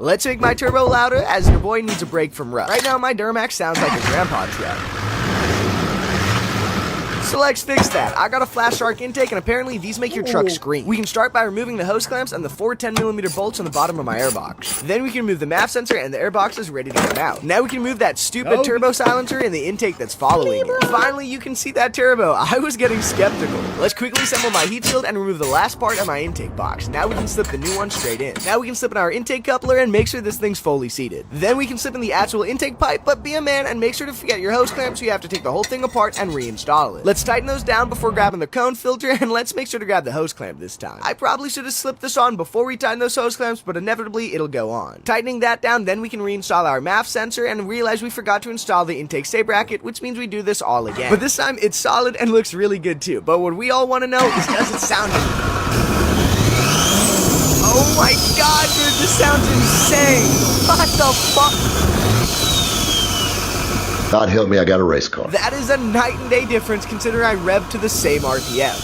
Let's make my turbo louder, as your boy needs a break from rust. Right now, my Duramax sounds like a grandpa truck. So let's fix that. I got a Flashark intake, and apparently these make your truck scream. We can start by removing the hose clamps and the 4 10mm bolts on the bottom of my airbox. Then we can remove the MAF sensor, and the airbox is ready to come out. Now we can remove that stupid turbo silencer and the intake that's following it. Finally, you can see that turbo. I was getting skeptical. Let's quickly assemble my heat shield and remove the last part of my intake box. Now we can slip the new one straight in. Now we can slip in our intake coupler and make sure this thing's fully seated. Then we can slip in the actual intake pipe, but be a man and make sure to forget your hose clamps, so you have to take the whole thing apart and reinstall it. Let's tighten those down before grabbing the cone filter, and let's make sure to grab the hose clamp this time. I probably should have slipped this on before we tighten those hose clamps, but inevitably it'll go on. Tightening that down, then we can reinstall our MAF sensor and realize we forgot to install the intake stay bracket, which means we do this all again. But this time it's solid and looks really good too. But what we all want to know is, does it sound good? Oh my god, dude, this sounds insane! What the fuck? God help me, I got a race car. That is a night and day difference considering I rev to the same RPM.